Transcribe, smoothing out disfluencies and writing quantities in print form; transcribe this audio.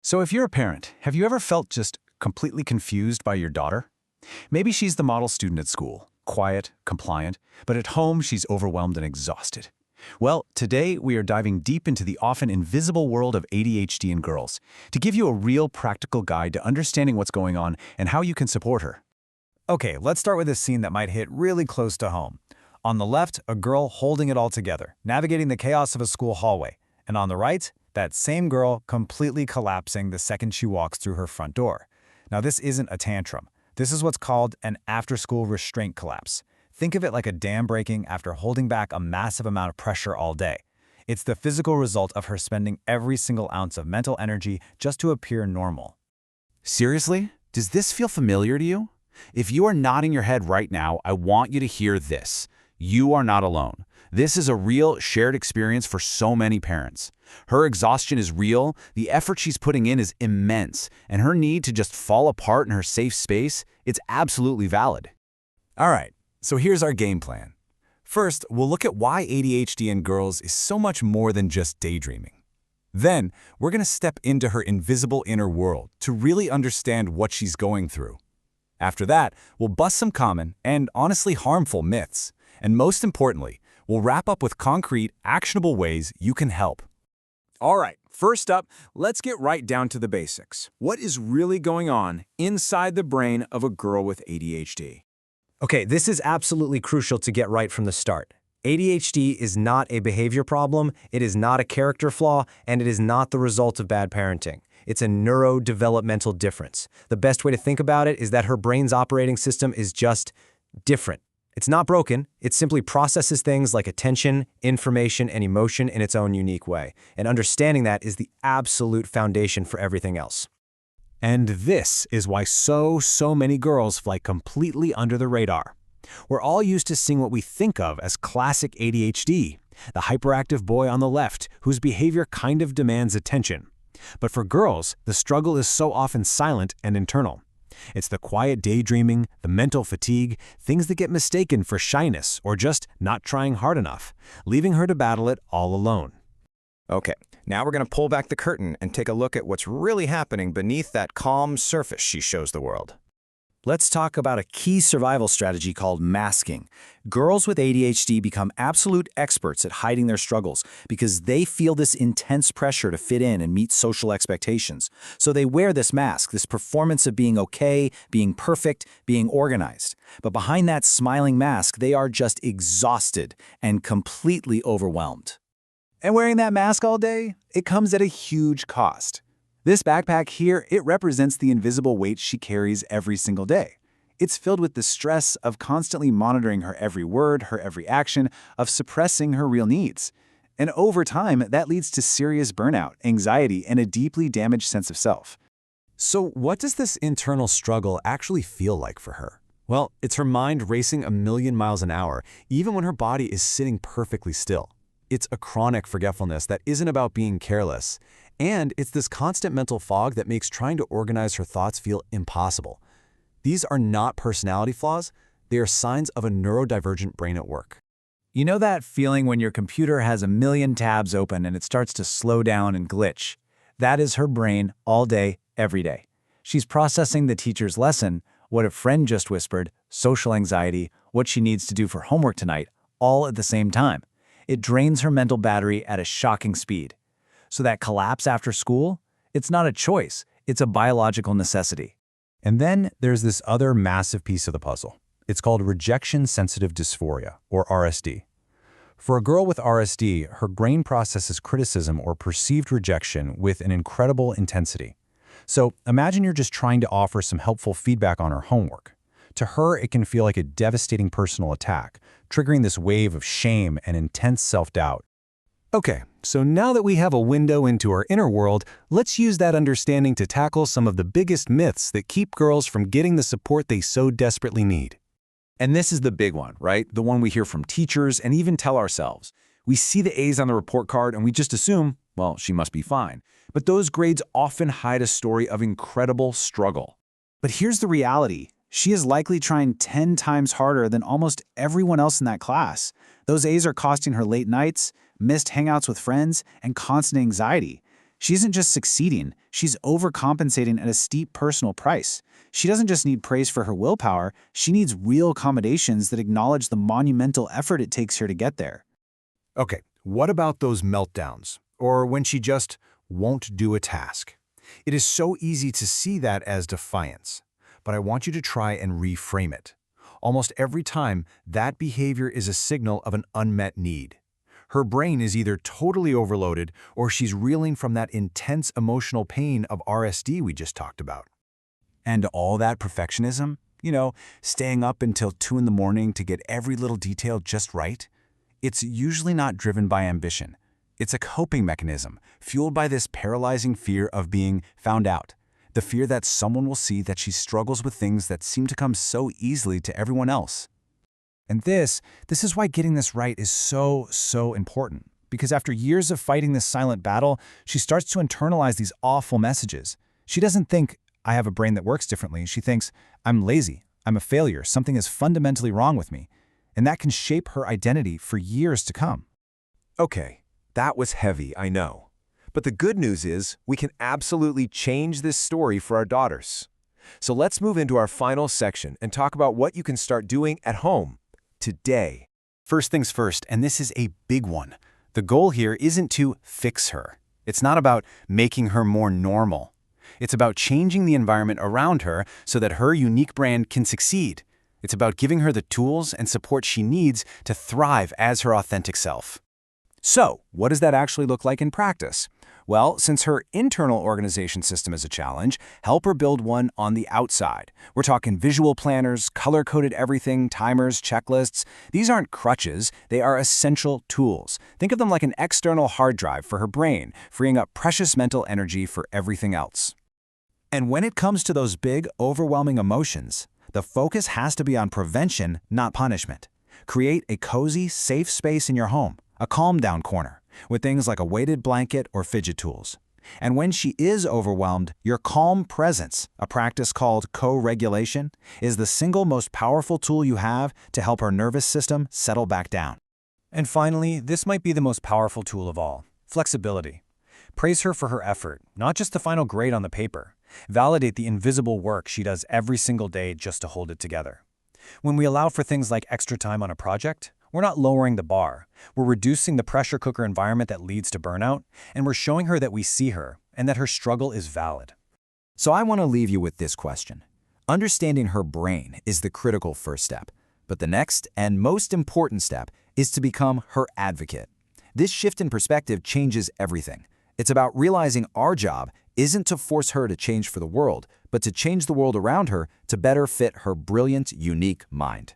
So if you're a parent, have you ever felt just completely confused by your daughter? Maybe she's the model student at school, quiet, compliant, but at home she's overwhelmed and exhausted. Well, today we are diving deep into the often invisible world of ADHD in girls to give you a real practical guide to understanding what's going on and how you can support her. Okay, let's start with a scene that might hit really close to home. On the left, a girl holding it all together, navigating the chaos of a school hallway. And on the right, that same girl completely collapsing the second she walks through her front door. Now, this isn't a tantrum. This is what's called an after-school restraint collapse. Think of it like a dam breaking after holding back a massive amount of pressure all day. It's the physical result of her spending every single ounce of mental energy just to appear normal. Seriously? Does this feel familiar to you? If you are nodding your head right now, I want you to hear this. You are not alone. This is a real shared experience for so many parents. Her exhaustion is real, the effort she's putting in is immense, and her need to just fall apart in her safe space, it's absolutely valid. All right, so here's our game plan. First, we'll look at why ADHD in girls is so much more than just daydreaming. Then, we're going to step into her invisible inner world to really understand what she's going through. After that, we'll bust some common and honestly harmful myths. And most importantly, we'll wrap up with concrete, actionable ways you can help. All right, first up, let's get right down to the basics. What is really going on inside the brain of a girl with ADHD? Okay, this is absolutely crucial to get right from the start. ADHD is not a behavior problem, it is not a character flaw, and it is not the result of bad parenting. It's a neurodevelopmental difference. The best way to think about it is that her brain's operating system is just different. It's not broken, it simply processes things like attention, information, and emotion in its own unique way. And understanding that is the absolute foundation for everything else. And this is why so many girls fly completely under the radar. We're all used to seeing what we think of as classic ADHD, the hyperactive boy on the left whose behavior kind of demands attention. But for girls, the struggle is so often silent and internal. It's the quiet daydreaming, the mental fatigue, things that get mistaken for shyness or just not trying hard enough, leaving her to battle it all alone. Okay, now we're going to pull back the curtain and take a look at what's really happening beneath that calm surface she shows the world. Let's talk about a key survival strategy called masking. Girls with ADHD become absolute experts at hiding their struggles because they feel this intense pressure to fit in and meet social expectations. So they wear this mask, this performance of being okay, being perfect, being organized. But behind that smiling mask, they are just exhausted and completely overwhelmed. And wearing that mask all day, it comes at a huge cost. This backpack here, it represents the invisible weight she carries every single day. It's filled with the stress of constantly monitoring her every word, her every action, of suppressing her real needs. And over time, that leads to serious burnout, anxiety, and a deeply damaged sense of self. So what does this internal struggle actually feel like for her? Well, it's her mind racing a million miles an hour, even when her body is sitting perfectly still. It's a chronic forgetfulness that isn't about being careless. And it's this constant mental fog that makes trying to organize her thoughts feel impossible. These are not personality flaws, they are signs of a neurodivergent brain at work. You know that feeling when your computer has a million tabs open and it starts to slow down and glitch? That is her brain all day, every day. She's processing the teacher's lesson, what a friend just whispered, social anxiety, what she needs to do for homework tonight, all at the same time. It drains her mental battery at a shocking speed. So that collapse after school, it's not a choice, it's a biological necessity. And then there's this other massive piece of the puzzle. It's called rejection-sensitive dysphoria, or RSD. For a girl with RSD, her brain processes criticism or perceived rejection with an incredible intensity. So imagine you're just trying to offer some helpful feedback on her homework. To her, it can feel like a devastating personal attack, triggering this wave of shame and intense self-doubt. Okay, so now that we have a window into her inner world, let's use that understanding to tackle some of the biggest myths that keep girls from getting the support they so desperately need. And this is the big one, right? The one we hear from teachers and even tell ourselves. We see the A's on the report card and we just assume, well, she must be fine. But those grades often hide a story of incredible struggle. But here's the reality. She is likely trying 10 times harder than almost everyone else in that class. Those A's are costing her late nights, missed hangouts with friends, and constant anxiety. She isn't just succeeding, she's overcompensating at a steep personal price. She doesn't just need praise for her willpower, she needs real accommodations that acknowledge the monumental effort it takes her to get there. Okay, what about those meltdowns? Or when she just won't do a task? It is so easy to see that as defiance, but I want you to try and reframe it. Almost every time, that behavior is a signal of an unmet need. Her brain is either totally overloaded or she's reeling from that intense emotional pain of RSD we just talked about. And all that perfectionism, staying up until 2 in the morning to get every little detail just right, it's usually not driven by ambition. It's a coping mechanism fueled by this paralyzing fear of being found out, the fear that someone will see that she struggles with things that seem to come so easily to everyone else. And this is why getting this right is so important. Because after years of fighting this silent battle, she starts to internalize these awful messages. She doesn't think, I have a brain that works differently. She thinks, I'm lazy, I'm a failure, something is fundamentally wrong with me. And that can shape her identity for years to come. Okay, that was heavy, I know. But the good news is we can absolutely change this story for our daughters. So let's move into our final section and talk about what you can start doing at home today. First things first, and this is a big one. The goal here isn't to fix her. It's not about making her more normal. It's about changing the environment around her so that her unique brand can succeed. It's about giving her the tools and support she needs to thrive as her authentic self. So, what does that actually look like in practice? Well, since her internal organization system is a challenge, help her build one on the outside. We're talking visual planners, color-coded everything, timers, checklists. These aren't crutches, they are essential tools. Think of them like an external hard drive for her brain, freeing up precious mental energy for everything else. And when it comes to those big, overwhelming emotions, the focus has to be on prevention, not punishment. Create a cozy, safe space in your home, a calm-down corner, with things like a weighted blanket or fidget tools. And when she is overwhelmed, your calm presence, a practice called co-regulation, is the single most powerful tool you have to help her nervous system settle back down. And finally, this might be the most powerful tool of all, flexibility. Praise her for her effort, not just the final grade on the paper. Validate the invisible work she does every single day just to hold it together. When we allow for things like extra time on a project, we're not lowering the bar. We're reducing the pressure cooker environment that leads to burnout, and we're showing her that we see her and that her struggle is valid. So I want to leave you with this question. Understanding her brain is the critical first step, but the next and most important step is to become her advocate. This shift in perspective changes everything. It's about realizing our job isn't to force her to change for the world, but to change the world around her to better fit her brilliant, unique mind.